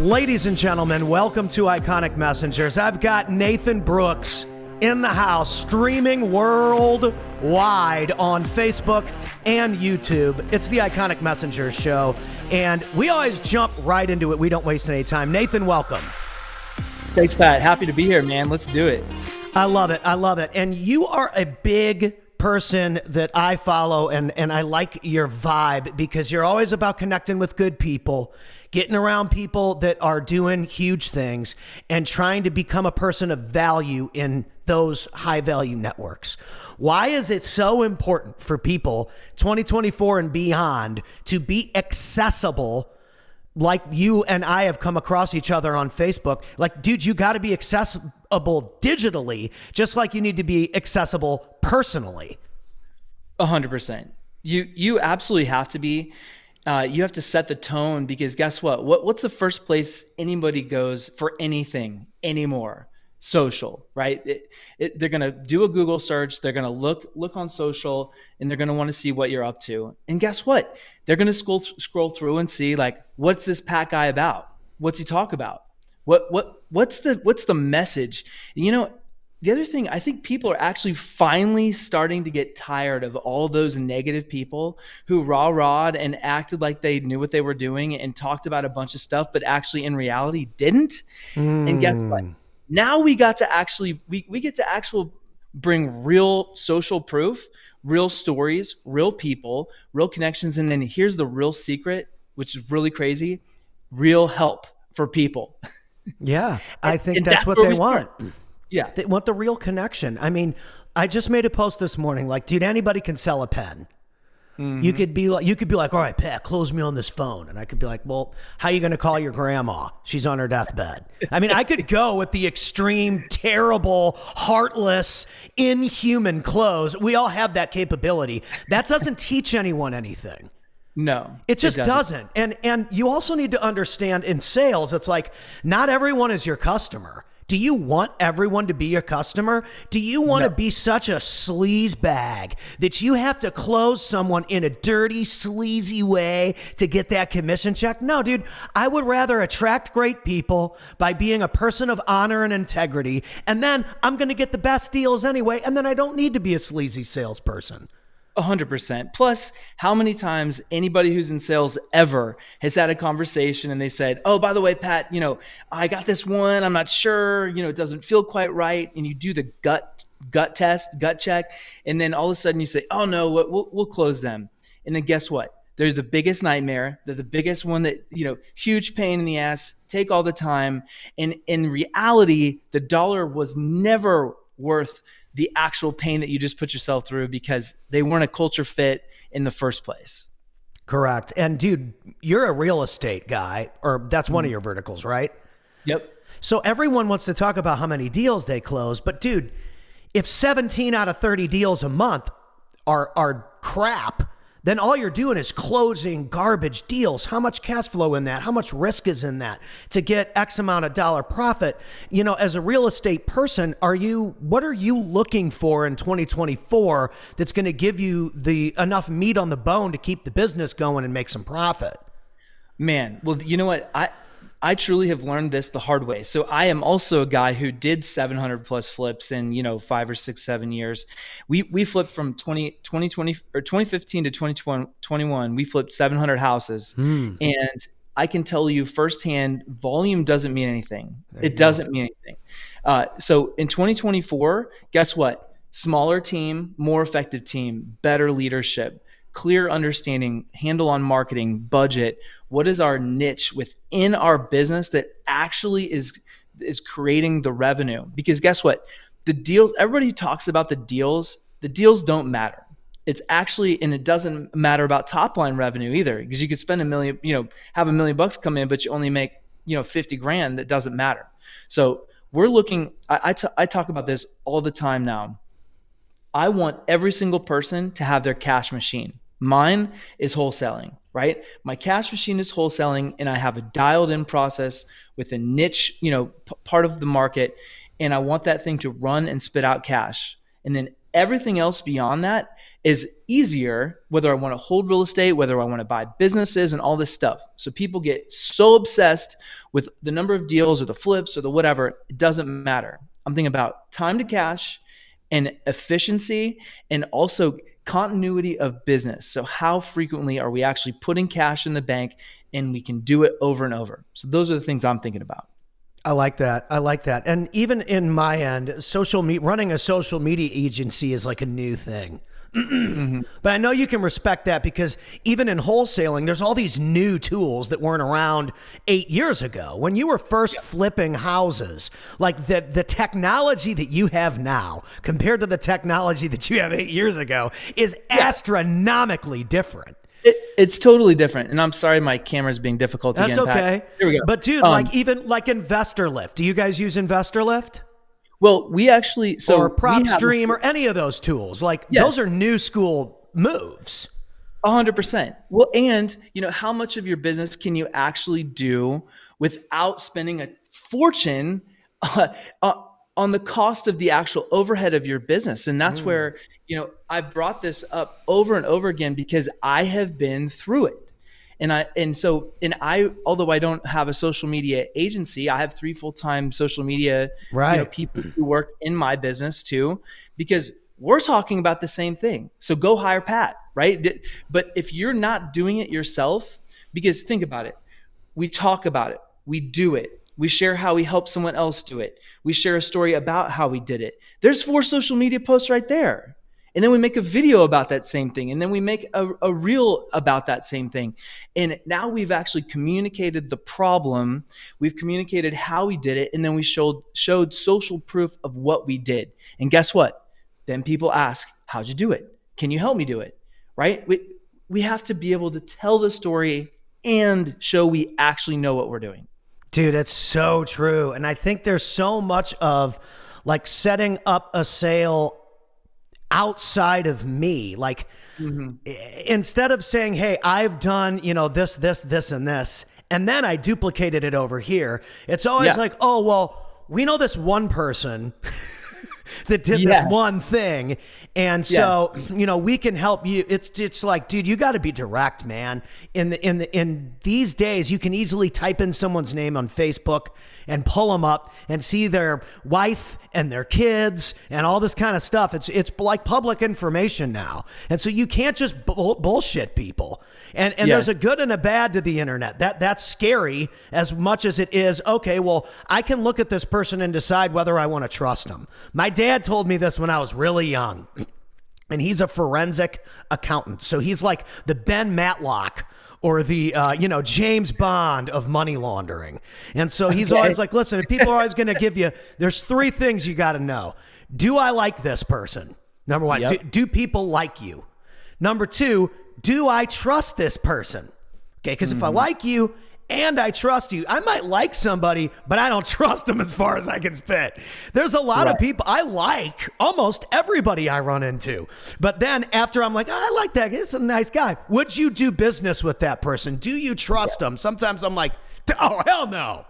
Ladies and gentlemen, welcome to Iconic Messengers. I've got Nathan Brooks in the house, streaming worldwide on Facebook and YouTube. It's the Iconic Messengers show, and we always jump right into it. We don't waste any time. Nathan, welcome. Thanks, Pat. Happy to be here, man. Let's do it. I love it. I love it. And you are a big person that I follow, and I like your vibe because you're always about connecting with good people, getting around people that are doing huge things, and trying to become a person of value in those high value networks. Why is it so important for people 2024 and beyond to be accessible? Like you and I have come across each other on Facebook. Like, dude, you got to be accessible digitally, just like you need to be accessible personally. 100%. You absolutely have to be. You have to set the tone, because guess what? What's the first place anybody goes for anything anymore? Social, right? They're going to do a Google search. They're going to look on social, and they're going to want to see what you're up to. And guess what? They're going to scroll through and see, like, what's this Pat guy about? What's he talk about? What's the message? You know, the other thing, I think people are actually finally starting to get tired of all those negative people who rah-rahed and acted like they knew what they were doing and talked about a bunch of stuff, but actually in reality didn't. And guess what? Now we get to actually bring real social proof, real stories, real people, real connections. And then here's the real secret, which is really crazy: real help for people. Yeah, I think that's what they want. Yeah. They want the real connection. I mean, I just made a post this morning, like, dude, anybody can sell a pen. Mm-hmm. You could be like, all right, Pat, close me on this phone. And I could be like, well, how are you going to call your grandma? She's on her deathbed. I mean, I could go with the extreme, terrible, heartless, inhuman close. We all have that capability. That doesn't teach anyone anything. No, it just doesn't. And you also need to understand, in sales, it's like, not everyone is your customer. Do you want everyone to be your customer? Do you want to be such a sleaze bag that you have to close someone in a dirty, sleazy way to get that commission check? No, dude, I would rather attract great people by being a person of honor and integrity, and then I'm going to get the best deals anyway, and then I don't need to be a sleazy salesperson. 100%. Plus, how many times anybody who's in sales ever has had a conversation and they said, oh, by the way, Pat, I got this one, I'm not sure, it doesn't feel quite right. And you do the gut test, gut check. And then all of a sudden you say, oh no, we'll close them. And then guess what? They're the biggest nightmare. They're the biggest one that, huge pain in the ass, take all the time. And in reality, the dollar was never worth the actual pain that you just put yourself through, because they weren't a culture fit in the first place. Correct. And dude, you're a real estate guy, or that's one of your verticals, right? Yep. So everyone wants to talk about how many deals they close, but dude, if 17 out of 30 deals a month are crap, then all you're doing is closing garbage deals. How much cash flow in that? How much risk is in that to get X amount of dollar profit? As a real estate person, what are you looking for in 2024 that's going to give you enough meat on the bone to keep the business going and make some profit? Man, well, you know what? I truly have learned this the hard way. So I am also a guy who did 700 plus flips in, 5 or 6, 7 years. We flipped from 2015 to 2021. We flipped 700 houses. And I can tell you firsthand, volume doesn't mean anything. It doesn't mean anything. So in 2024, guess what? Smaller team, more effective team, better leadership, clear understanding, handle on marketing, budget. What is our niche within our business that actually is creating the revenue? Because guess what? The deals, everybody talks about the deals don't matter. It's actually, and it doesn't matter about top line revenue either, because you could spend $1 million, have $1 million come in, but you only make, 50 grand. That doesn't matter. So we're looking, I talk about this all the time now. I want every single person to have their cash machine. Mine is wholesaling, right? My cash machine is wholesaling, and I have a dialed in process with a niche, part of the market. And I want that thing to run and spit out cash. And then Everything else beyond that is easier, whether I want to hold real estate, whether I want to buy businesses and all this stuff. So people get so obsessed with the number of deals or the flips or the whatever. It doesn't matter. I'm thinking about time to cash and efficiency, and also continuity of business. So how frequently are we actually putting cash in the bank, and we can do it over and over. So those are the things I'm thinking about. I like that. I like that. And even in my end, running a social media agency is like a new thing. But I know you can respect that, because even in wholesaling, there's all these new tools that weren't around 8 years ago. When you were first flipping houses, like the technology that you have now compared to the technology that you have 8 years ago is astronomically different. It's totally different. And I'm sorry my camera's being difficult That's again, okay. Pat. Here we go. But dude, like even like Investor Lift. Do you guys use Investor Lift? Well, we actually, so or PropStream or any of those tools? Like those are new school moves. 100%. Well, and how much of your business can you actually do without spending a fortune on the cost of the actual overhead of your business? And that's where, I brought this up over and over again, because I have been through it. And I, although I don't have a social media agency, I have 3 full-time social media people who work in my business too, because we're talking about the same thing. So go hire Pat, right? But if you're not doing it yourself, because think about it, we talk about it, we do it, we share how we help someone else do it, we share a story about how we did it. There's 4 social media posts right there. And then we make a video about that same thing. And then we make a reel about that same thing. And now we've actually communicated the problem. We've communicated how we did it. And then we showed social proof of what we did. And guess what? Then people ask, how'd you do it? Can you help me do it? Right? We have to be able to tell the story and show we actually know what we're doing. Dude, it's so true. And I think there's so much of like setting up a sale outside of me. Like instead of saying, hey, I've done, this, and this, and then I duplicated it over here. It's always like, oh, well, we know this one person that did this one thing. And so, we can help you. It's like, dude, you got to be direct, man. In these days, you can easily type in someone's name on Facebook and pull them up and see their wife and their kids and all this kind of stuff. It's like public information now. And so you can't just bullshit people. And there's a good and a bad to the internet. That's scary as much as it is, okay, well, I can look at this person and decide whether I want to trust them. My dad told me this when I was really young. And he's a forensic accountant. So he's like the Ben Matlock or the, James Bond of money laundering. And so he's always like, listen, if people are always going to give you, there's 3 things you got to know. Do I like this person? Number 1, do people like you? Number 2, do I trust this person? Okay, because if I like you and I trust you, I might like somebody, but I don't trust them as far as I can spit. There's a lot of people I like, almost everybody I run into. But then after I'm like, I like that, he's a nice guy. Would you do business with that person? Do you trust them? Sometimes I'm like, oh, hell no.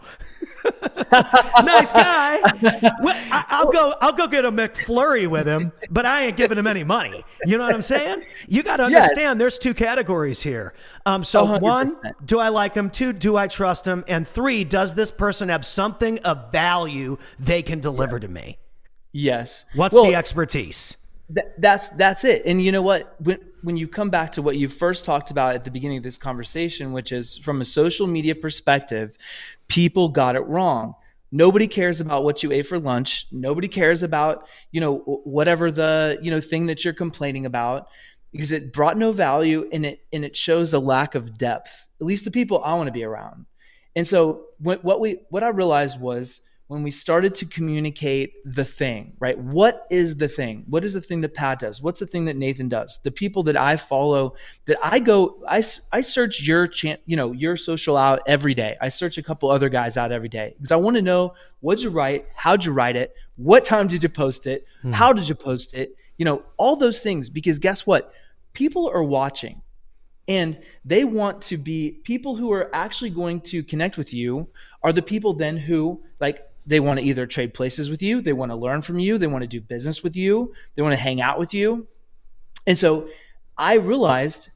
Nice guy. I'll go get a McFlurry with him, but I ain't giving him any money. You know what I'm saying? You got to understand there's 2 categories here. So 100%. 1, do I like him? 2, do I trust him? And 3, does this person have something of value they can deliver to me? Yes. What's the expertise? That's it. And you know what? When you come back to what you first talked about at the beginning of this conversation, which is from a social media perspective, people got it wrong. Nobody cares about what you ate for lunch. Nobody cares about, whatever the, thing that you're complaining about, because it brought no value, and it shows a lack of depth, at least the people I want to be around. And so what I realized was, when we started to communicate the thing, right? What is the thing? What is the thing that Pat does? What's the thing that Nathan does? The people that I follow, that I search your social out every day. I search a couple other guys out every day, because I want to know, what'd you write? How'd you write it? What time did you post it? How did you post it? All those things, because guess what? People are watching. And they want to be people who are actually going to connect with you, are the people then who, like, They want to either trade places with you, they want to learn from you, they want to do business with you, they want to hang out with you. And so I realized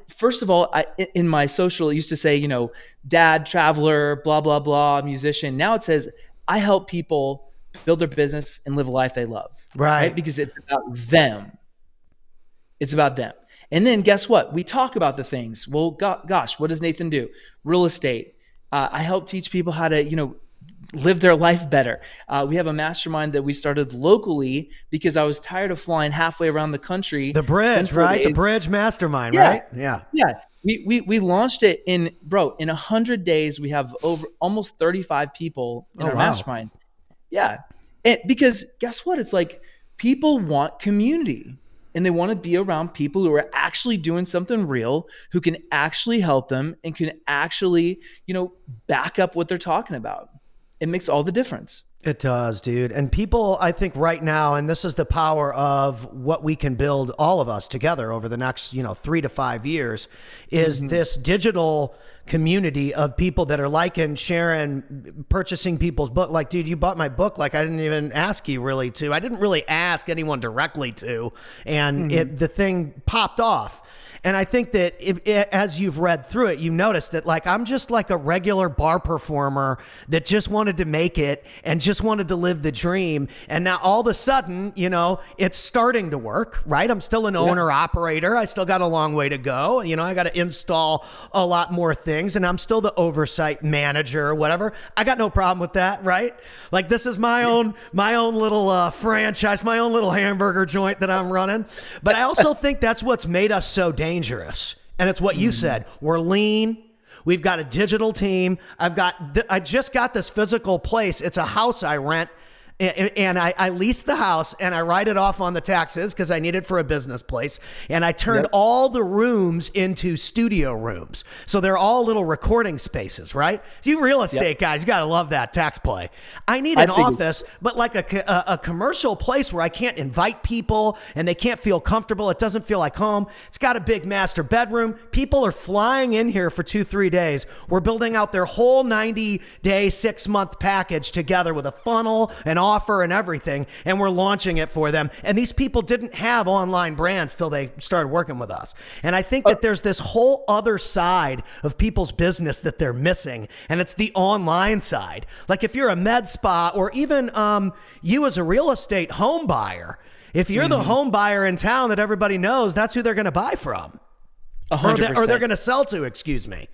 first of all, in my social, it used to say, dad, traveler, blah, blah, blah, musician. Now it says, I help people build their business and live a life they love. Right? Because it's about them. It's about them. And then guess what? We talk about the things. Well, gosh, what does Nathan do? Real estate. I help teach people how to, live their life better. We have a mastermind that we started locally because I was tired of flying halfway around the country. The Bridge, right? The Bridge Mastermind, yeah. right? Yeah. Yeah. We launched it in 100 days. We have over almost 35 people in our mastermind. Yeah. And because guess what? It's like people want community and they want to be around people who are actually doing something real, who can actually help them and can actually, back up what they're talking about. It makes all the difference. It does, dude. And people, I think right now, and this is the power of what we can build all of us together over the next, 3 to 5 years, is this digital community of people that are liking, sharing, purchasing people's book. Like, dude, you bought my book. Like, I didn't even ask you really to. I didn't really ask anyone directly to. And the thing popped off. And I think that as you've read through it, you noticed that like I'm just like a regular bar performer that just wanted to make it and just wanted to live the dream. And now all of a sudden, it's starting to work, right? I'm still an owner operator. I still got a long way to go. I got to install a lot more things and I'm still the oversight manager or whatever. I got no problem with that, right? Like this is my own little franchise, my own little hamburger joint that I'm running. But I also think that's what's made us so dangerous. And it's what you said. We're lean. We've got a digital team. I just got this physical place. It's a house I rent. And I leased the house and I write it off on the taxes because I need it for a business place. And I turned all the rooms into studio rooms. So they're all little recording spaces, right? So you real estate guys, you got to love that tax play. I need an office, but like a commercial place where I can't invite people and they can't feel comfortable. It doesn't feel like home. It's got a big master bedroom. People are flying in here for 2-3 days. We're building out their whole 90-day, 6-month package together with a funnel and offer and everything, and we're launching it for them. And these people didn't have online brands till they started working with us. And I think that there's this whole other side of people's business that they're missing, and it's the online side. Like if you're a med spa or even you as a real estate home buyer, if you're the home buyer in town that everybody knows, that's who they're going to buy from. 100%. Or they're going to sell to, excuse me.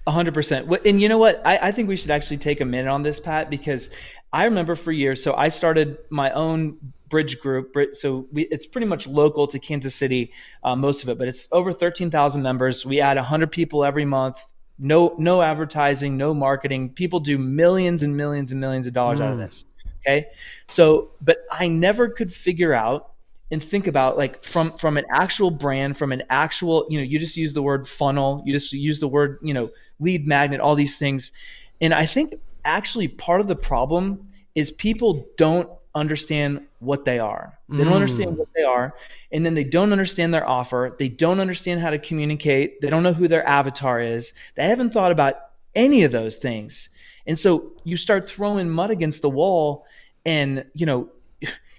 100%. And you know what? I think we should actually take a minute on this, Pat, because I remember for years, so I started my own bridge group. So it's pretty much local to Kansas City, most of it, but it's over 13,000 members. We add 100 people every month. No advertising, no marketing. People do millions and millions and millions of dollars out of this. Okay. So, but I never could figure out and think about like from an actual brand, from an actual, you just use the word funnel, you just use the word, lead magnet, all these things. And I think actually part of the problem is people don't understand what they are. They don't understand what they are. And then they don't understand their offer. They don't understand how to communicate. They don't know who their avatar is. They haven't thought about any of those things. And so you start throwing mud against the wall and,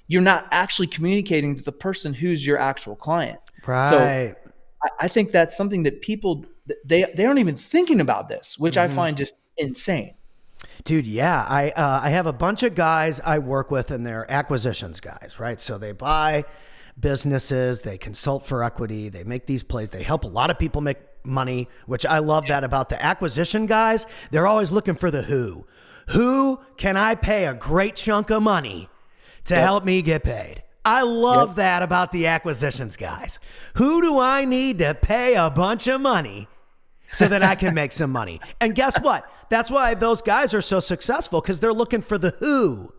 you're not actually communicating to the person who's your actual client. Right. So I think that's something that people, they aren't even thinking about this, which I find just insane. Dude, yeah. I have a bunch of guys I work with and they're acquisitions guys, right? So they buy businesses, they consult for equity, they make these plays, they help a lot of people make money, which I love that about the acquisition guys. They're always looking for the who. Who can I pay a great chunk of money to help me get paid? I love that about the acquisitions guys. Who do I need to pay a bunch of money so that I can make some money? And guess what? That's why those guys are so successful, because they're looking for the who.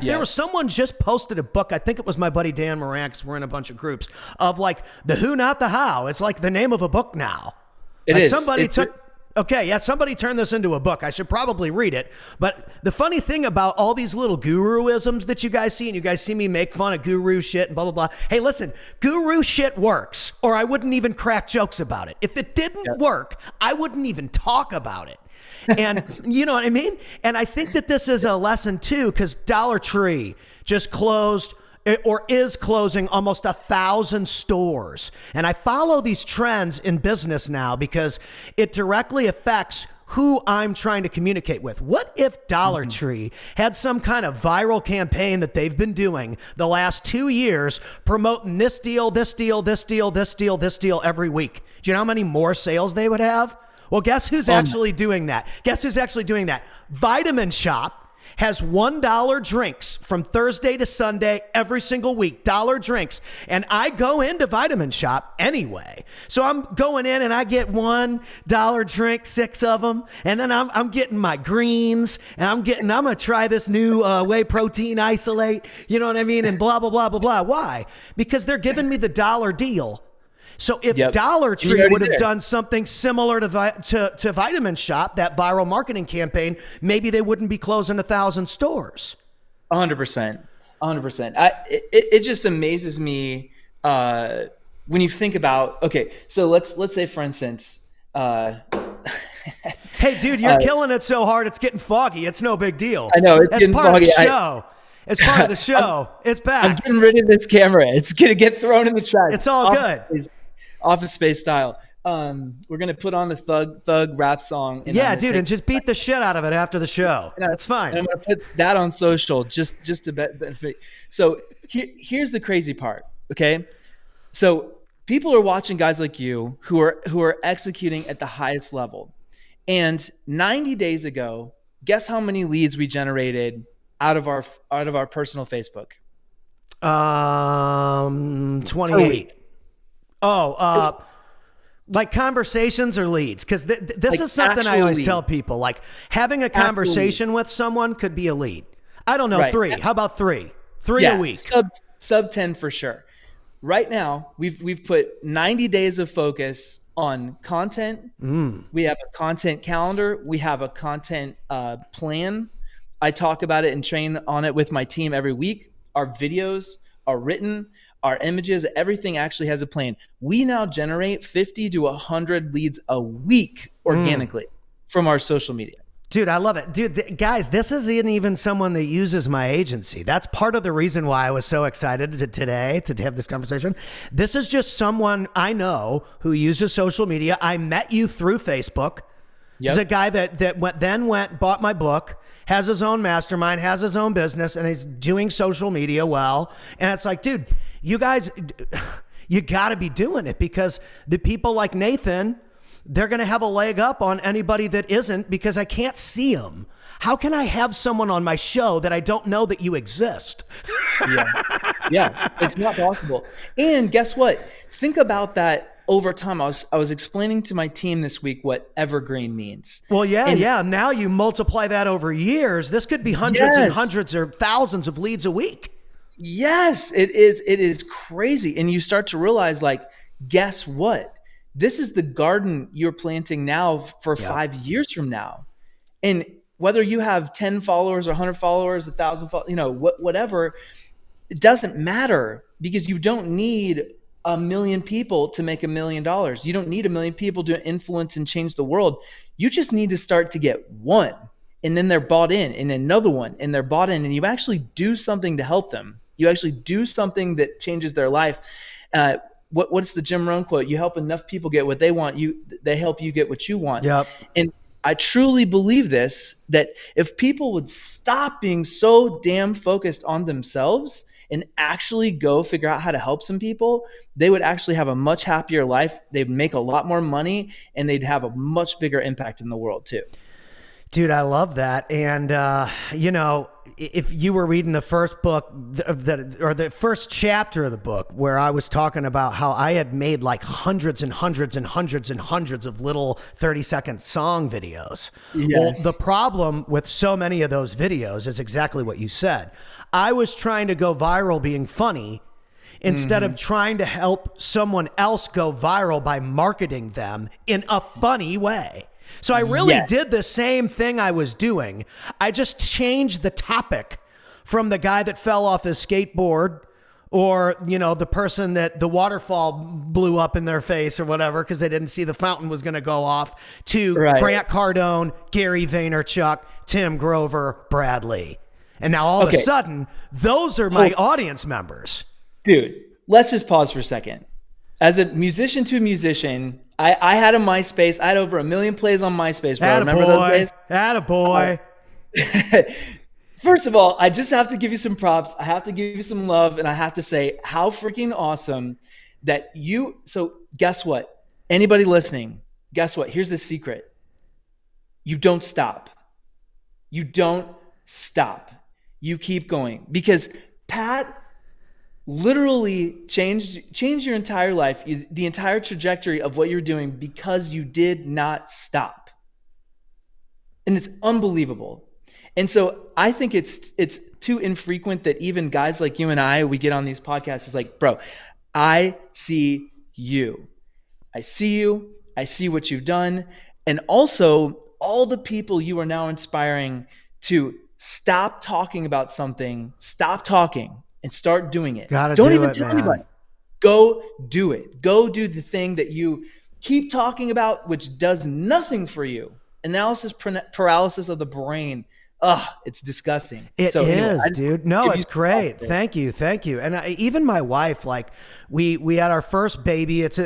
There was someone just posted a book. I think it was my buddy Dan Moran, 'cause we're in a bunch of groups, of like the who, not the how. It's like the name of a book now. It like is. Somebody took Okay, yeah, somebody turned this into a book. I should probably read it. But the funny thing about all these little guru-isms that you guys see, and you guys see me make fun of guru shit and blah, blah, blah. Hey, listen, guru shit works, or I wouldn't even crack jokes about it. If it didn't work, I wouldn't even talk about it. And you know what I mean? And I think that this is a lesson too, because Dollar Tree just closed or is closing almost 1,000 stores. And I follow these trends in business now because it directly affects who I'm trying to communicate with. What if Dollar Tree had some kind of viral campaign that they've been doing the last 2 years, promoting this deal, this deal, this deal, this deal, this deal every week? Do you know how many more sales they would have? Well, guess who's actually doing that? Guess who's actually doing that? Vitamin Shop has $1 drinks from Thursday to Sunday every single week, dollar drinks. And I go into Vitamin Shop anyway. So I'm going in and I get $1 drink, 6 of them. And then I'm getting my greens and I'm going to try this new whey protein isolate, you know what I mean? And blah, blah, blah, blah, blah. Why? Because they're giving me the dollar deal. So if Dollar Tree would have done something similar to Vitamin Shop, that viral marketing campaign, maybe they wouldn't be closing 1,000 stores. 100%. 100%. It just amazes me when you think about, okay, so let's say, for instance, hey, dude, you're killing it so hard, it's getting foggy. It's no big deal. I know. It's getting part foggy. Of the show. It's part of the show. It's back. I'm getting rid of this camera. It's going to get thrown in the trash. It's all good. Office Space style. We're gonna put on the thug rap song. And just beat the shit out of it after the show. That's fine. And I'm gonna put that on social just to benefit. So here's the crazy part. Okay, so people are watching guys like you who are executing at the highest level. And 90 days ago, guess how many leads we generated out of our personal Facebook? 28. Like conversations or leads? Because this is something I always tell people. Like having a conversation with someone could be a lead. I don't know, 3. How about 3? 3 a week. Sub 10 for sure. Right now, we've put 90 days of focus on content. We have a content calendar. We have a content plan. I talk about it and train on it with my team every week. Our videos are written. Our images, everything actually has a plan. We now generate 50 to 100 leads a week organically from our social media. Dude, I love it. Dude, guys, this isn't even someone that uses my agency. That's part of the reason why I was so excited today to have this conversation. This is just someone I know who uses social media. I met you through Facebook. He's a guy that bought my book, has his own mastermind, has his own business, and he's doing social media well. And it's like, dude, you guys, you got to be doing it because the people like Nathan, they're going to have a leg up on anybody that isn't because I can't see them. How can I have someone on my show that I don't know that you exist? Yeah, it's not possible. And guess what? Think about that over time. I was explaining to my team this week what evergreen means. Well, yeah. Now you multiply that over years. This could be hundreds and hundreds or thousands of leads a week. Yes, it is. It is crazy. And you start to realize, like, guess what? This is the garden you're planting now for 5 years from now. And whether you have 10 followers or 100 followers, 1,000 followers, whatever, it doesn't matter because you don't need 1 million people to make $1 million. You don't need 1 million people to influence and change the world. You just need to start to get one, and then they're bought in, and another one, and they're bought in, and you actually do something to help them. You actually do something that changes their life. What's the Jim Rohn quote? You help enough people get what they want, they help you get what you want. Yep. And I truly believe this, that if people would stop being so damn focused on themselves and actually go figure out how to help some people, they would actually have a much happier life. They'd make a lot more money and they'd have a much bigger impact in the world too. Dude, I love that. And, if you were reading the first book or the first chapter of the book where I was talking about how I had made like hundreds and hundreds and hundreds and hundreds of little 30-second song videos. Yes. Well, the problem with so many of those videos is exactly what you said. I was trying to go viral being funny instead of trying to help someone else go viral by marketing them in a funny way. So I really Yes. did the same thing I was doing. I just changed the topic from the guy that fell off his skateboard, or, the person that the waterfall blew up in their face or whatever because they didn't see the fountain was going to go off, to Right. Grant Cardone, Gary Vaynerchuk, Tim Grover, Bradley. And now all of a sudden, those are my audience members. Dude, let's just pause for a second. As a musician to musician, I had a MySpace. I had over 1 million plays on MySpace, bro. Remember those days? Attaboy. First of all, I just have to give you some props. I have to give you some love. And I have to say how freaking awesome that so guess what? Anybody listening, guess what? Here's the secret. You don't stop. You don't stop. You keep going, because Pat literally changed your entire life, the entire trajectory of what you're doing, because you did not stop. And it's unbelievable. And so I think it's too infrequent that even guys like you and I, we get on these podcasts. It's like, bro, I see you. I see you. I see what you've done. And also all the people you are now inspiring to stop talking about something, stop talking and start doing it. Don't even tell anybody. Go do it. Go do the thing that you keep talking about, which does nothing for you. Analysis paralysis of the brain. Ugh, it's disgusting. It is, dude. No, it's great. Thank you. And even my wife, like we had our first baby. It's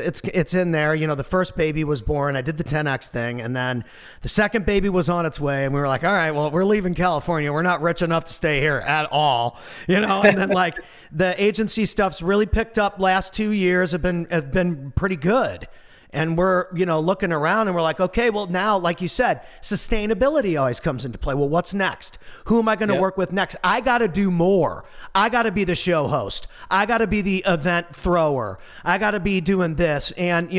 in there. The first baby was born. I did the 10X thing, and then the second baby was on its way, and we were like, all right, well, we're leaving California. We're not rich enough to stay here at all, And then like the agency stuff's really picked up. Last 2 years have been pretty good. And we're, looking around and we're like, okay, well now, like you said, sustainability always comes into play. Well, what's next? Who am I going to work with next? I got to do more. I got to be the show host. I got to be the event thrower. I got to be doing this. And,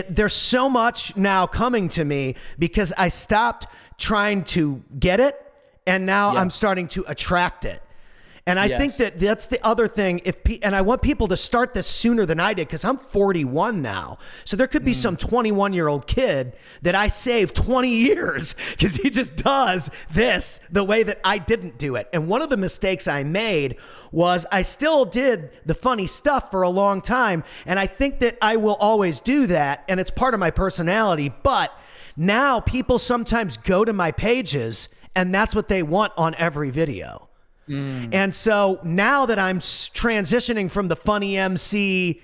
there's so much now coming to me because I stopped trying to get it. And now I'm starting to attract it. And I think that's the other thing. And I want people to start this sooner than I did, because I'm 41 now. So there could be some 21-year-old kid that I saved 20 years because he just does this the way that I didn't do it. And one of the mistakes I made was I still did the funny stuff for a long time. And I think that I will always do that. And it's part of my personality. But now people sometimes go to my pages and that's what they want on every video. And so now that I'm transitioning from the funny MC,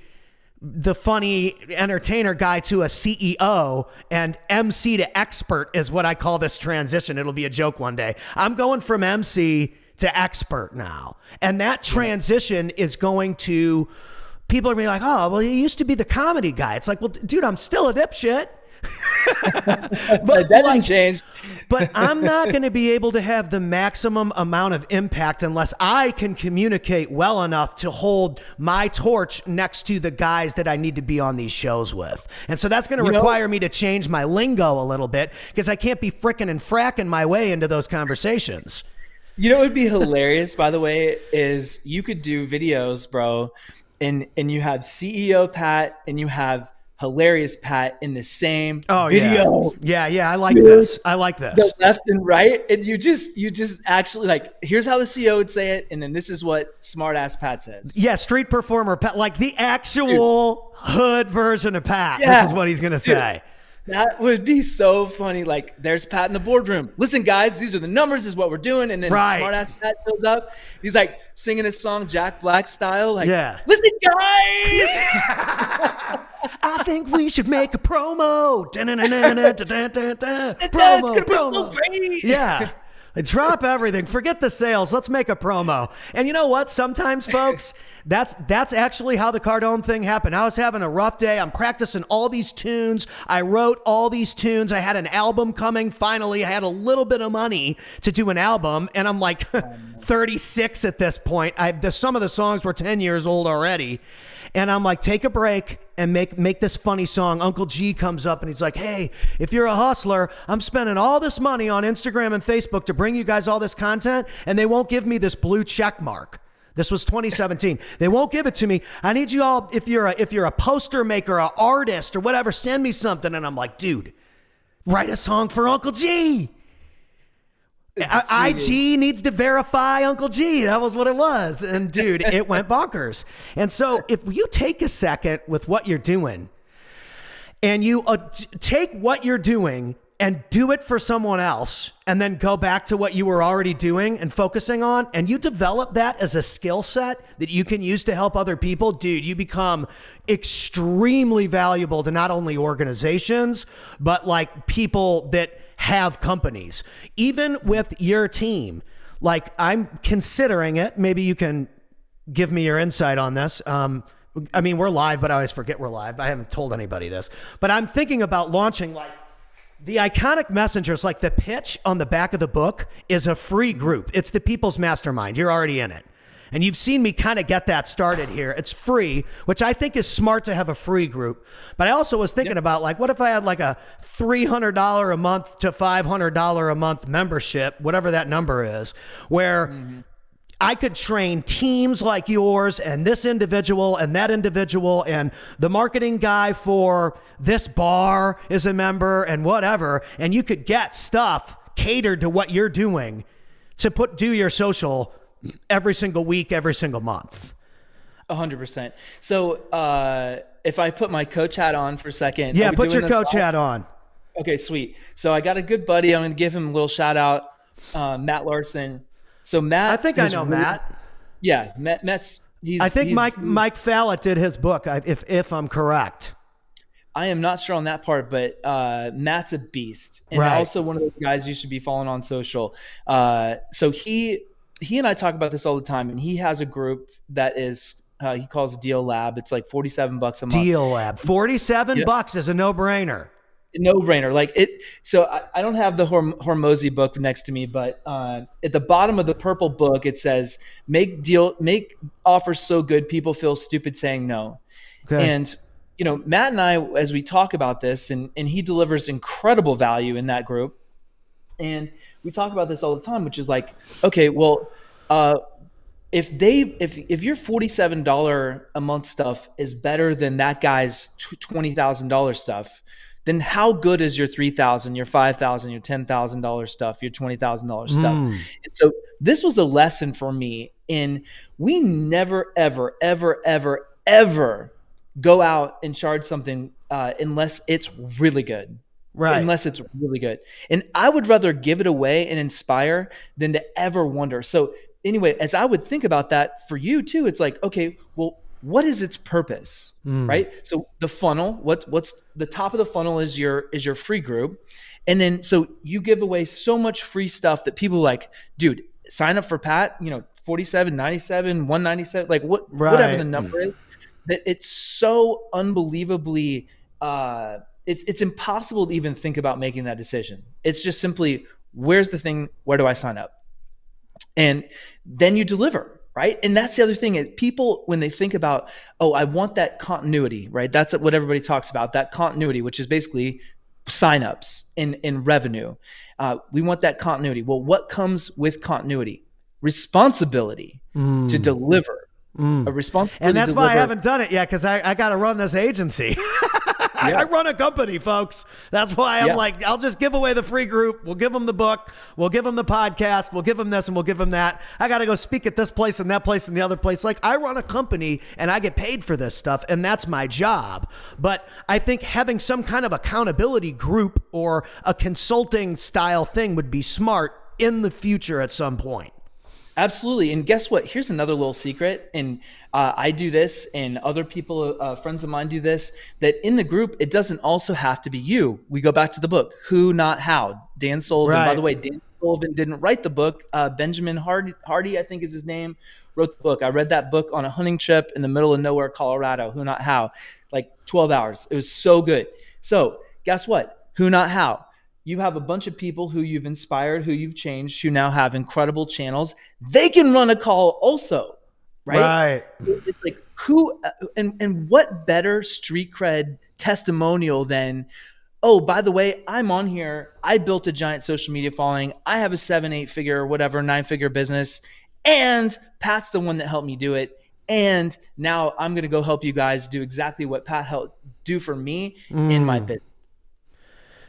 the funny entertainer guy, to a CEO, and MC to expert is what I call this transition. It'll be a joke one day. I'm going from MC to expert now. And that transition is going to, people are going to be like, oh, well, you used to be the comedy guy. It's like, well, dude, I'm still a dipshit. But that didn't change. But I'm not going to be able to have the maximum amount of impact unless I can communicate well enough to hold my torch next to the guys that I need to be on these shows with. And so that's going to require me to change my lingo a little bit, because I can't be fricking and fracking my way into those conversations. What would be hilarious, by the way, is you could do videos, bro, and you have CEO Pat and you have hilarious Pat in the same video. Yeah. I like this. The left and right. And you just actually, like, here's how the CEO would say it. And then this is what smart ass Pat says. Yeah. Street performer Pat, like the actual hood version of Pat. Yeah. This is what he's going to say. That would be so funny. Like, there's Pat in the boardroom. Listen, guys, these are the numbers. This is what we're doing. And then smart ass Pat shows up. He's like singing his song Jack Black style. Like, listen, guys. I think we should make a promo. It's gonna be so great. Yeah. Drop everything. Forget the sales. Let's make a promo. And you know what? Sometimes, folks, that's actually how the Cardone thing happened. I was having a rough day. I'm practicing all these tunes. I wrote all these tunes. I had an album coming. Finally, I had a little bit of money to do an album. And I'm like 36 at this point. Some of the songs were 10 years old already. And I'm like, take a break and make this funny song. Uncle G comes up and he's like, hey, if you're a hustler, I'm spending all this money on Instagram and Facebook to bring you guys all this content, and they won't give me this blue check mark. This was 2017. They won't give it to me. I need you all, if you're a poster maker, an artist or whatever, send me something. And I'm like, dude, write a song for Uncle G. IG needs to verify Uncle G. That was what it was. And dude, it went bonkers. And so if you take a second with what you're doing and you take what you're doing and do it for someone else and then go back to what you were already doing and focusing on, and you develop that as a skill set that you can use to help other people, dude, you become extremely valuable to not only organizations, but like people that have companies. Even with your team, like I'm considering it. Maybe you can give me your insight on this. I mean, we're live, but I always forget we're live. I haven't told anybody this, but I'm thinking about launching like the iconic messengers. Like the pitch on the back of the book is a free group. It's the People's Mastermind. You're already in it. And you've seen me kind of get that started here. It's free, which I think is smart to have a free group. But I also was thinking about like, what if I had like a $300 a month to $500 a month membership, whatever that number is, where I could train teams like yours and this individual and that individual, and the marketing guy for this bar is a member and whatever. And you could get stuff catered to what you're doing to do your social every single week, every single month. 100%. So if I put my coach hat on for a second. Yeah, put your coach hat on. Okay, sweet. So I got a good buddy. I'm going to give him a little shout out, Matt Larson. So Matt, I think I know Matt. Yeah, Matt's. I think Mike Fallett did his book, if I'm correct. I am not sure on that part, but Matt's a beast, and right. Also one of those guys you should be following on social. So he and I talk about this all the time, and he has a group that is he calls Deal Lab. It's like $47 a month. Deal Lab, $47 is a no-brainer. No-brainer. Like it. So I don't have the Hormozy book next to me, but at the bottom of the purple book it says make offers so good people feel stupid saying no. Okay. And you know, Matt and I, as we talk about this, and he delivers incredible value in that group, and we talk about this all the time, which is like, okay, well, if your $47 a month stuff is better than that guy's $20,000 stuff, then how good is your $3,000, your $5,000, your $10,000 stuff, your $20,000 stuff? And so this was a lesson for me in we never, ever, ever, ever, ever go out and charge something unless it's really good. Right. Unless it's really good. And I would rather give it away and inspire than to ever wonder. So anyway, as I would think about that for you too, it's like, okay, well, what is its purpose? Right? So the funnel, what's the top of the funnel is your free group. And then, so you give away so much free stuff that people like, dude, sign up for Pat, you know, 47, 97, 197, like whatever the number is, that it's so unbelievably, it's impossible to even think about making that decision. It's just simply, where's the thing? Where do I sign up? And then you deliver, right? And that's the other thing is people, when they think about, oh, I want that continuity, right? That's what everybody talks about, that continuity, which is basically signups in revenue. We want that continuity. Well, what comes with continuity? Responsibility to deliver. A responsibility. And that's why I haven't done it yet, because I got to run this agency. I run a company, folks. That's why I'm like, I'll just give away the free group. We'll give them the book. We'll give them the podcast. We'll give them this and we'll give them that. I got to go speak at this place and that place and the other place. Like, I run a company and I get paid for this stuff, and that's my job. But I think having some kind of accountability group or a consulting style thing would be smart in the future at some point. Absolutely. And guess what? Here's another little secret. And I do this, and other people, friends of mine do this, that in the group, it doesn't also have to be you. We go back to the book, Who Not How. Dan Sullivan, by the way, Dan Sullivan didn't write the book. Benjamin Hardy, I think is his name, wrote the book. I read that book on a hunting trip in the middle of nowhere, Colorado, Who Not How, like 12 hours. It was so good. So guess what? Who Not How. You have a bunch of people who you've inspired, who you've changed, who now have incredible channels. They can run a call also, right? It's like who and what better street cred testimonial than, oh, by the way, I'm on here. I built a giant social media following. I have a 7, 8 figure, whatever, 9 figure business. And Pat's the one that helped me do it. And now I'm going to go help you guys do exactly what Pat helped do for me in my business.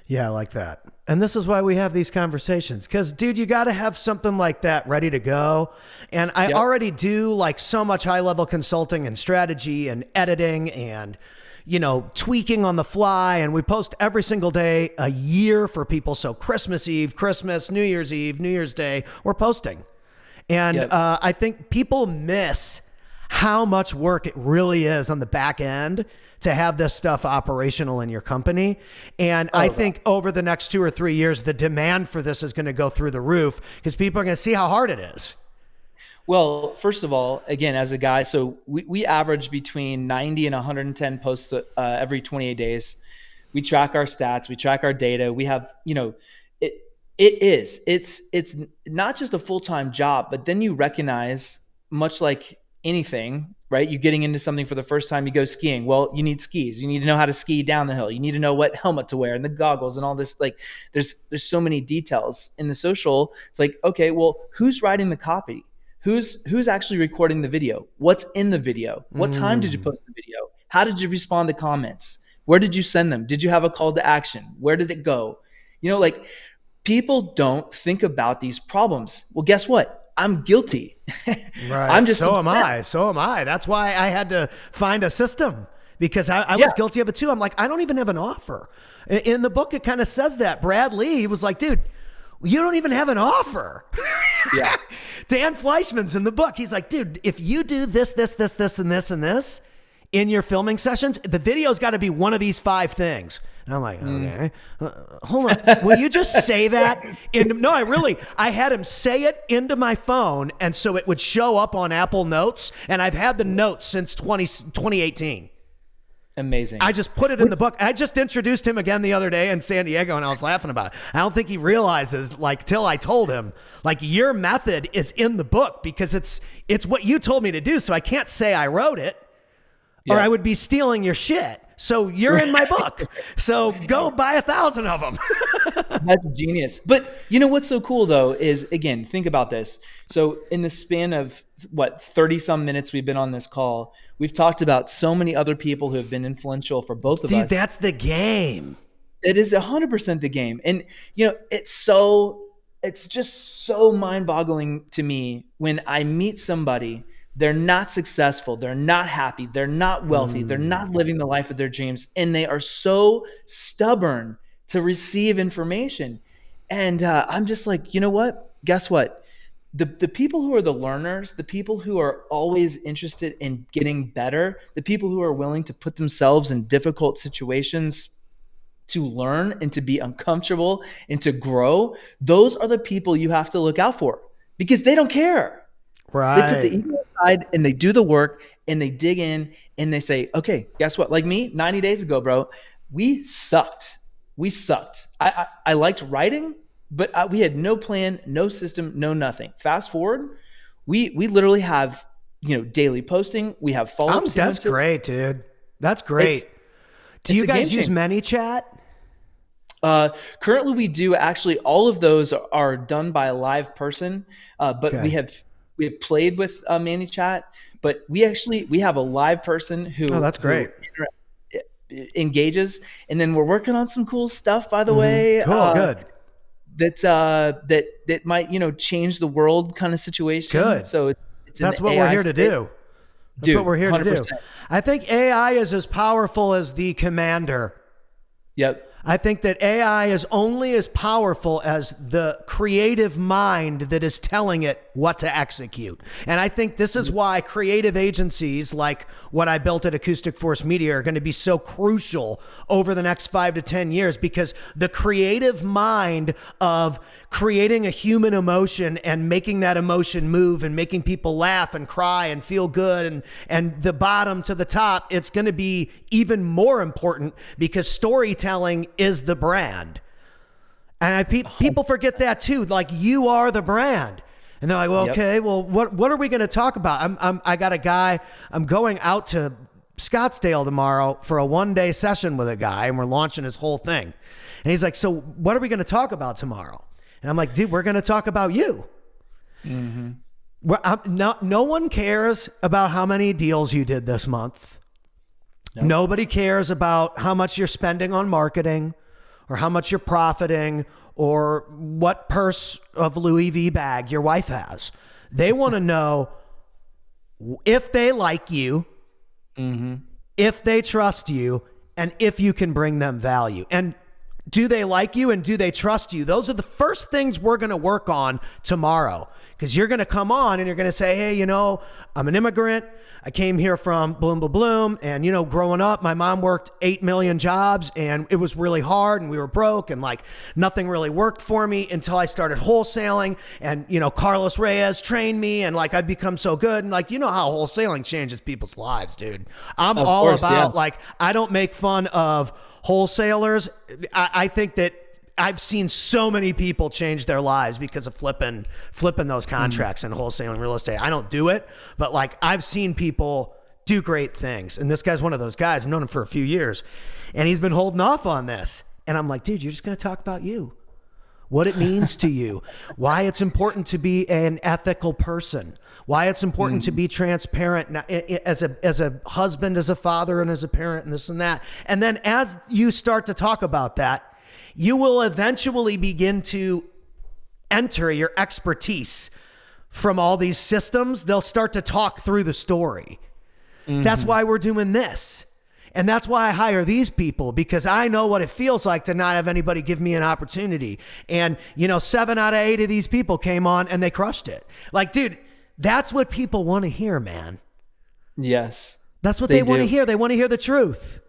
Yeah, I like that. And this is why we have these conversations. Because, dude, you got to have something like that ready to go. And I already do like so much high-level consulting and strategy and editing and, you know, tweaking on the fly. And we post every single day a year for people. So Christmas Eve, Christmas, New Year's Eve, New Year's Day, we're posting. And I think people miss how much work it really is on the back end to have this stuff operational in your company. And I think over the next 2 or 3 years, the demand for this is going to go through the roof because people are going to see how hard it is. Well, first of all, again, as a guy, so we average between 90 and 110 posts every 28 days. We track our stats, we track our data. We have, you know, it's not just a full-time job, but then you recognize, much like anything, right? You're getting into something for the first time, you go skiing. Well, you need skis. You need to know how to ski down the hill. You need to know what helmet to wear and the goggles and all this. Like there's so many details in the social. It's like, okay, well, who's writing the copy? Who's actually recording the video? What's in the video? What time did you post the video? How did you respond to comments? Where did you send them? Did you have a call to action? Where did it go? You know, like people don't think about these problems. Well, guess what? I'm guilty. Right. I'm just so am I. That's why I had to find a system because I was guilty of it too. I'm like, I don't even have an offer. In the book, it kind of says that. Brad Lee was like, dude, you don't even have an offer. Yeah. Dan Fleischman's in the book. He's like, dude, if you do this, and this, and this in your filming sessions, the video's got to be one of these 5 things. And I'm like, okay, hold on. Will you just say that? No, I had him say it into my phone. And so it would show up on Apple Notes. And I've had the notes since 2018. Amazing. I just put it in the book. I just introduced him again the other day in San Diego and I was laughing about it. I don't think he realizes, like, till I told him, like, your method is in the book because it's what you told me to do. So I can't say I wrote it or I would be stealing your shit. So you're in my book. So go buy 1,000 of them. That's genius. But you know what's so cool though is, again, think about this. So in the span of 30 some minutes we've been on this call, we've talked about so many other people who have been influential for both of us. Dude, that's the game. It is 100% the game. And you know, it's just so mind-boggling to me when I meet somebody. They're not successful. They're not happy. They're not wealthy. They're not living the life of their dreams. And they are so stubborn to receive information. And I'm just like, you know what? Guess what? The people who are the learners, the people who are always interested in getting better, the people who are willing to put themselves in difficult situations to learn and to be uncomfortable and to grow, those are the people you have to look out for because they don't care. Right. They put the ego aside and they do the work and they dig in and they say, okay, guess what? Like me, 90 days ago, bro, we sucked. I liked writing, but we had no plan, no system, no nothing. Fast forward, we literally have, you know, daily posting. We have follow-ups. That's great, dude. That's great. Do you guys use ManyChat? Currently we do. Actually, all of those are done by a live person, but we have played with ManyChat, but we have a live person who that's great. Who engages, and then we're working on some cool stuff, by the way. Cool, good. That might, you know, change the world kind of situation. Good. So that's what we're here to do. That's what we're here to do. I think AI is as powerful as the commander. Yep. I think that AI is only as powerful as the creative mind that is telling it what to execute. And I think this is why creative agencies like what I built at Acoustic Force Media are going to be so crucial over the next 5 to 10 years, because the creative mind of creating a human emotion and making that emotion move and making people laugh and cry and feel good and the bottom to the top, it's going to be even more important because storytelling is the brand. And people forget that too. Like, you are the brand. And they're like, well, okay, well, what are we going to talk about? I got a guy, I'm going out to Scottsdale tomorrow for a 1-day session with a guy, and we're launching his whole thing. And he's like, so what are we going to talk about tomorrow? And I'm like, dude, we're going to talk about you. Mm-hmm. Well, no one cares about how many deals you did this month. Nope. Nobody cares about how much you're spending on marketing or how much you're profiting or what purse of Louis V bag your wife has. They want to know if they like you, if they trust you, and if you can bring them value. And do they like you and do they trust you? Those are the first things we're going to work on tomorrow, because you're going to come on and you're going to say, hey, you know, I'm an immigrant. I came here from bloom, bloom, bloom. And, you know, growing up, my mom worked 8 million jobs and it was really hard and we were broke and like nothing really worked for me until I started wholesaling. And, you know, Carlos Reyes trained me and like I've become so good. And like, you know how wholesaling changes people's lives, dude. I'm of all course, about yeah. like, I don't make fun of wholesalers. I think that I've seen so many people change their lives because of flipping those contracts and wholesaling real estate. I don't do it, but like I've seen people do great things. And this guy's one of those guys. I've known him for a few years and he's been holding off on this. And I'm like, dude, you're just going to talk about you, what it means to you, why it's important to be an ethical person, why it's important to be transparent as a husband, as a father, and as a parent, and this and that. And then as you start to talk about that, you will eventually begin to enter your expertise from all these systems. They'll start to talk through the story. That's why we're doing this. And that's why I hire these people, because I know what it feels like to not have anybody give me an opportunity. And, you know, 7 out of 8 of these people came on and they crushed it. Like, dude, that's what people want to hear, man. Yes. That's what they want to hear. They want to hear the truth.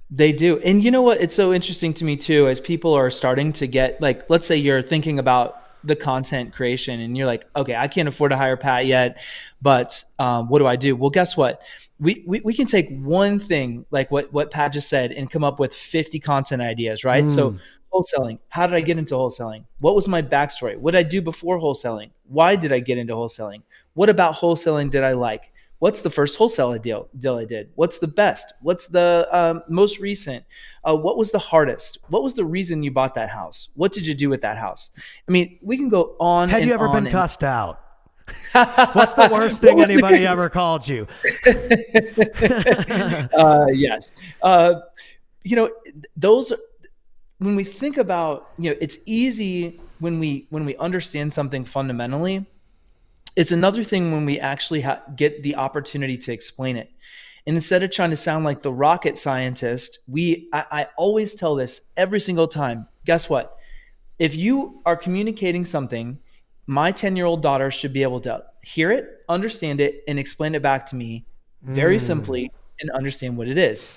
They do. And you know what? It's so interesting to me too, as people are starting to get, like, let's say you're thinking about the content creation and you're like, okay, I can't afford to hire Pat yet, but what do I do? Well, guess what? We can take one thing, like what Pat just said, and come up with 50 content ideas, right? So wholesaling, how did I get into wholesaling? What was my backstory? What did I do before wholesaling? Why did I get into wholesaling? What about wholesaling did I like? What's the first wholesale deal I did? What's the best? What's the most recent? What was the hardest? What was the reason you bought that house? What did you do with that house? I mean, we can go on. Have you ever been cussed out? What's the worst thing anybody ever called you? Yes. You know, those, when we think about, you know, it's easy when we understand something fundamentally. It's another thing when we actually get the opportunity to explain it. And instead of trying to sound like the rocket scientist, I always tell this every single time. Guess what? If you are communicating something, my 10-year-old daughter should be able to hear it, understand it, and explain it back to me very simply and understand what it is.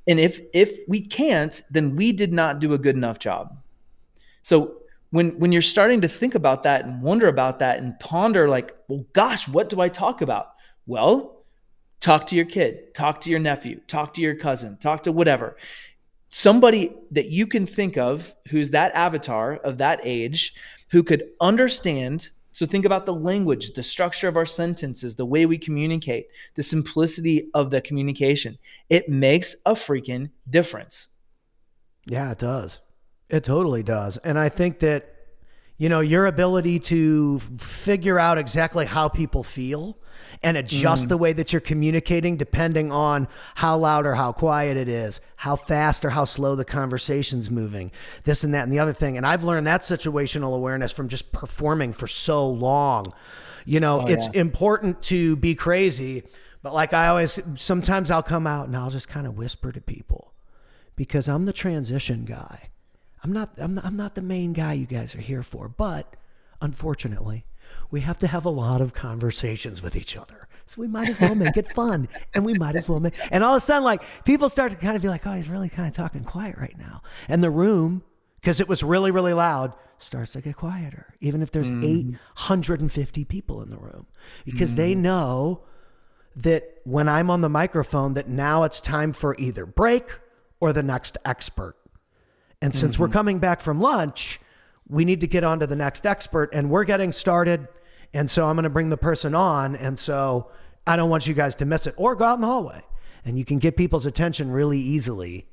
And if we can't, then we did not do a good enough job. So when you're starting to think about that and wonder about that and ponder like, well, gosh, what do I talk about? Well, talk to your kid, talk to your nephew, talk to your cousin, talk to whatever. Somebody that you can think of who's that avatar of that age who could understand. So think about the language, the structure of our sentences, the way we communicate, the simplicity of the communication. It makes a freaking difference. Yeah, it does. It totally does. And I think that, you know, your ability to figure out exactly how people feel and adjust the way that you're communicating depending on how loud or how quiet it is, how fast or how slow the conversation's moving, this and that and the other thing. And I've learned that situational awareness from just performing for so long. You know, it's important to be crazy, but like sometimes I'll come out and I'll just kind of whisper to people because I'm the transition guy. I'm not the main guy you guys are here for, but unfortunately, we have to have a lot of conversations with each other. So we might as well make it fun, and we might as well and all of a sudden, like, people start to kind of be like, oh, he's really kind of talking quiet right now. And the room, because it was really, really loud, starts to get quieter, even if there's 850 people in the room, because they know that when I'm on the microphone, that now it's time for either break or the next expert. And since we're coming back from lunch, we need to get on to the next expert, and we're getting started. And so I'm going to bring the person on. And so I don't want you guys to miss it, or go out in the hallway, and you can get people's attention really easily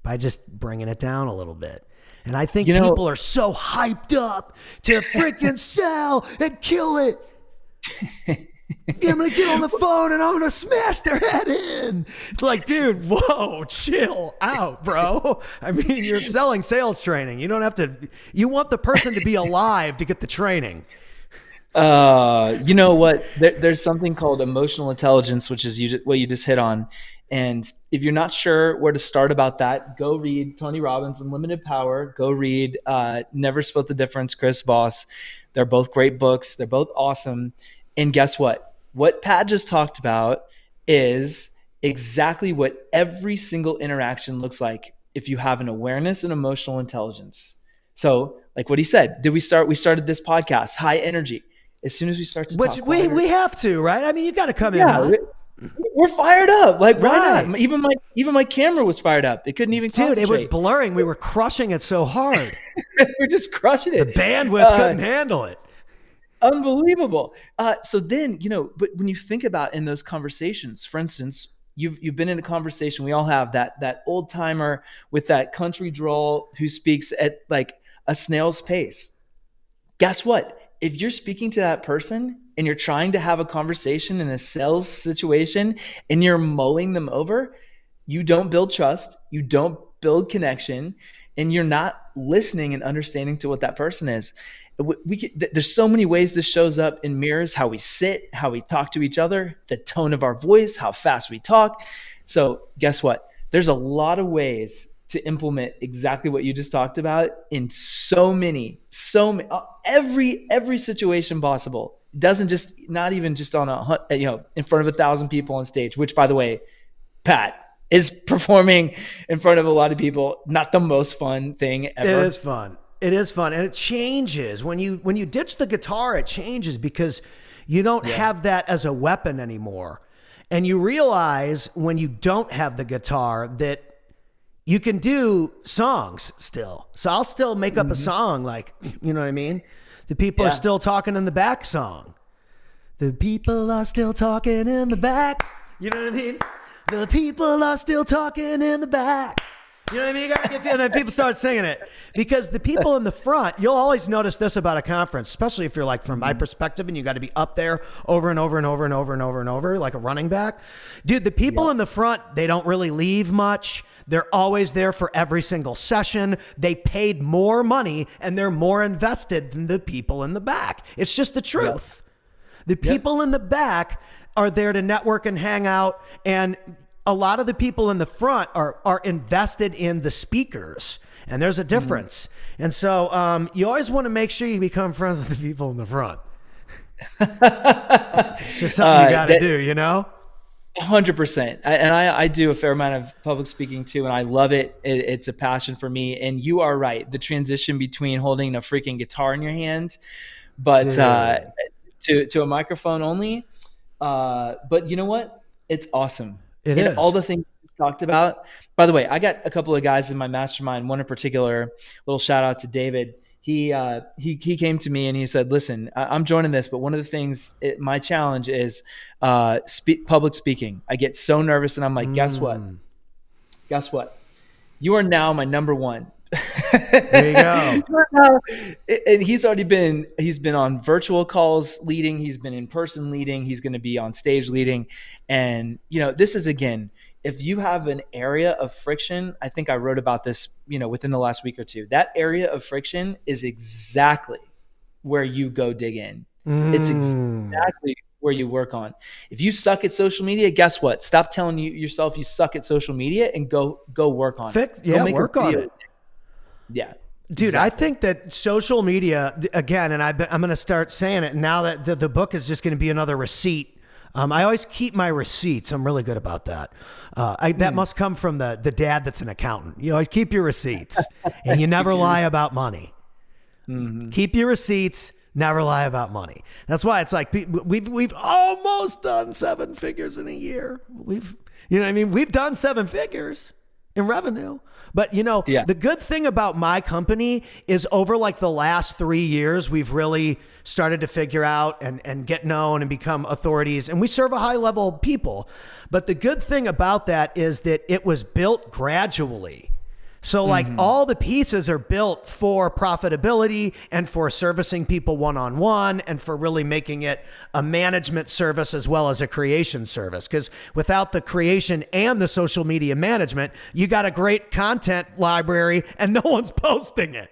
by just bringing it down a little bit. And I think people are so hyped up to freaking sell and kill it. Yeah, I'm gonna get on the phone and I'm gonna smash their head in. It's like, dude, whoa, chill out, bro. I mean, you're selling sales training. You don't have to. You want the person to be alive to get the training. You know what? There's something called emotional intelligence, which is what you just hit on. And if you're not sure where to start about that, go read Tony Robbins' Unlimited Power. Go read Never Split the Difference, Chris Voss. They're both great books. They're both awesome. And guess what? What Pat just talked about is exactly what every single interaction looks like if you have an awareness and emotional intelligence. So, like what he said, we started this podcast, high energy. As soon as we start to Which talk, we have to, right? I mean, you got to come in hot. We're fired up. Like, why Right. not? Even my camera was fired up. It couldn't even Dude, it was concentrate. blurring. We were crushing it so hard. We're just crushing it. The bandwidth couldn't handle it. Unbelievable. So then, but when you think about in those conversations, for instance, you've been in a conversation. We all have that old timer with that country drawl who speaks at like a snail's pace. Guess what? If you're speaking to that person and you're trying to have a conversation in a sales situation and you're mowing them over, you don't build trust, you don't build connection, and you're not listening and understanding to what that person is. There's so many ways this shows up in mirrors: how we sit, how we talk to each other, the tone of our voice, how fast we talk. So guess what? There's a lot of ways to implement exactly what you just talked about in so many, every situation possible. Not even just on in front of 1,000 people on stage, which, by the way, Pat is performing in front of a lot of people. Not the most fun thing ever. It is fun. It is fun. And it changes when you ditch the guitar, it changes because you don't have that as a weapon anymore. And you realize when you don't have the guitar that you can do songs still. So I'll still make up a song, like, you know what I mean? The people are still talking in the back song. The people are still talking in the back. You know what I mean? The people are still talking in the back. You know what I mean? You gotta get, and then people start singing it. Because the people in the front, you'll always notice this about a conference, especially if you're like from my perspective and you got to be up there over and over and over and over and over and over, like a running back. Dude, the people in the front, they don't really leave much. They're always there for every single session. They paid more money and they're more invested than the people in the back. It's just the truth. The people in the back are there to network and hang out, and a lot of the people in the front are invested in the speakers, and there's a difference. And so you always want to make sure you become friends with the people in the front. It's just something you got to do, you know? 100%. I do a fair amount of public speaking too, and I love it. It's a passion for me. And you are right. The transition between holding a freaking guitar in your hand, but to a microphone only. But you know what? It's awesome. It is. All the things we just talked about. By the way, I got a couple of guys in my mastermind. One in particular, little shout out to David. He came to me and he said, "Listen, I'm joining this, but one of the things, my challenge is public speaking. I get so nervous, and I'm like, guess what? Guess what? You are now my number one." There you go. And he's been on virtual calls leading. He's been in person leading. He's going to be on stage leading. And, this is, again, if you have an area of friction, I think I wrote about this, within the last week or two, that area of friction is exactly where you go dig in. It's exactly where you work on. If you suck at social media, guess what? Stop telling yourself you suck at social media and go work on it. Work on it. Yeah. Dude, exactly. I think that social media, again, and I'm going to start saying it now that the book is just going to be another receipt. I always keep my receipts. I'm really good about that. That must come from the dad that's an accountant. You always keep your receipts and you never lie about money. Keep your receipts, never lie about money. That's why it's like we've almost done 7 figures in a year. We've done 7 figures in revenue. But the good thing about my company is over like the last 3 years, we've really started to figure out and get known and become authorities, and we serve a high level people. But the good thing about that is that it was built gradually. So like all the pieces are built for profitability and for servicing people one-on-one and for really making it a management service as well as a creation service. Because without the creation and the social media management, you got a great content library and no one's posting it.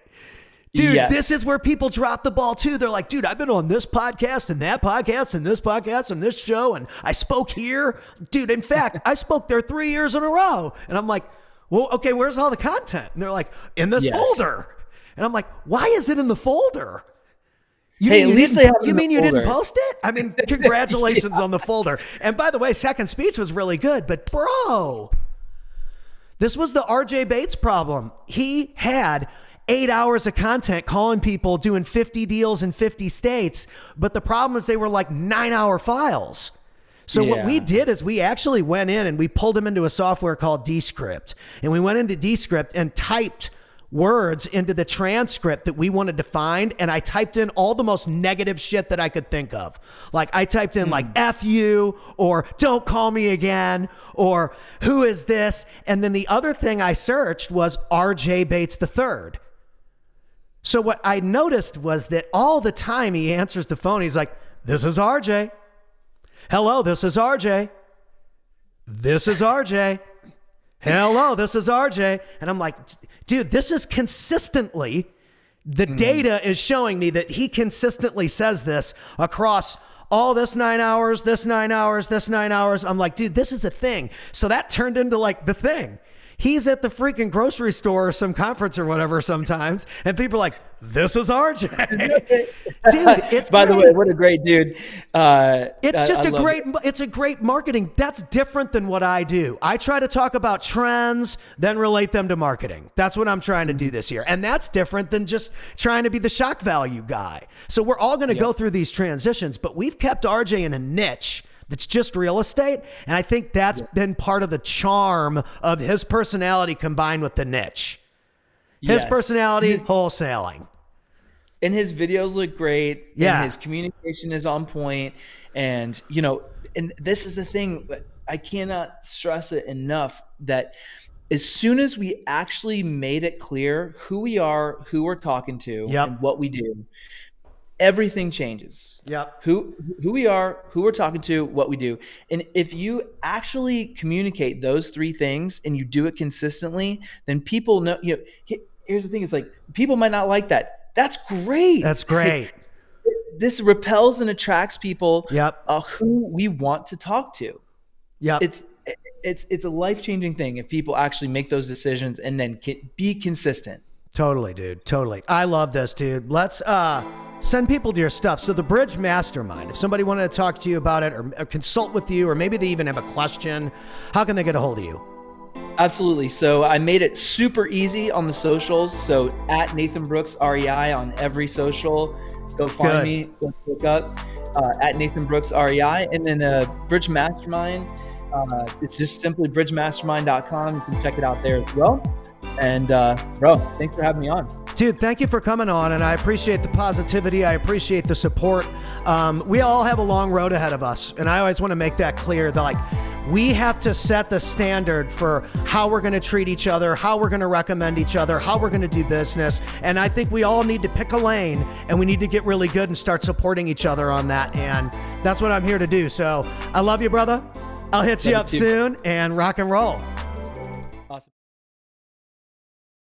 Dude, This is where people drop the ball too. They're like, dude, I've been on this podcast and that podcast and this podcast and this show and I spoke here. Dude, in fact, I spoke there 3 years in a row. And I'm like, well, okay, where's all the content? And they're like, in this folder. And I'm like, why is it in the folder? You mean you didn't post it? I mean, congratulations on the folder. And by the way, Second Speech was really good, but bro, this was the RJ Bates problem. He had 8 hours of content calling people, doing 50 deals in 50 states. But the problem is they were like 9-hour files. So what we did is we actually went in and we pulled him into a software called Descript. And we went into Descript and typed words into the transcript that we wanted to find. And I typed in all the most negative shit that I could think of. Like I typed in like F you, or don't call me again, or who is this? And then the other thing I searched was RJ Bates III. So what I noticed was that all the time he answers the phone, he's like, this is RJ. Hello, this is RJ. This is RJ. Hello, this is RJ. And I'm like, dude, this is consistently, the data is showing me that he consistently says this across all this 9 hours, this 9 hours, this 9 hours. I'm like, dude, this is a thing. So that turned into like the thing. He's at the freaking grocery store or some conference or whatever sometimes, and people are like, this is RJ. Dude, it's By the way, what a great dude. It's just it's a great marketing. That's different than what I do. I try to talk about trends, then relate them to marketing. That's what I'm trying to do this year. And that's different than just trying to be the shock value guy. So we're all going to go through these transitions, but we've kept RJ in a niche that's just real estate. And I think that's been part of the charm of his personality combined with the niche. His personality, wholesaling. And his videos look great. Yeah. And his communication is on point. And, you know, and this is the thing, I cannot stress it enough, that as soon as we actually made it clear who we are, who we're talking to, and what we do, everything changes. Who we are, who we're talking to, what we do. And if you actually communicate those three things and you do it consistently, then people know, you know, here's the thing, is like, people might not like that. That's great. That's great. This repels and attracts people who we want to talk to. It's a life-changing thing if people actually make those decisions and then be consistent. Totally, dude. Totally. I love this, dude. Let's send people to your stuff. So the Bridge Mastermind, if somebody wanted to talk to you about it or consult with you, or maybe they even have a question, how can they get a hold of you? Absolutely. So I made it super easy on the socials. So at Nathan Brooks REI on every social. Go find me. Go look up at Nathan Brooks REI. And then Bridge Mastermind. It's just simply bridgemastermind.com. You can check it out there as well. And bro, thanks for having me on. Dude, thank you for coming on, and I appreciate the positivity. I appreciate the support. We all have a long road ahead of us, and I always want to make that clear that, like, we have to set the standard for how we're going to treat each other, how we're going to recommend each other, how we're going to do business. And I think we all need to pick a lane, and we need to get really good and start supporting each other on that. And that's what I'm here to do. So I love you, brother. I'll hit you up soon, and rock and roll.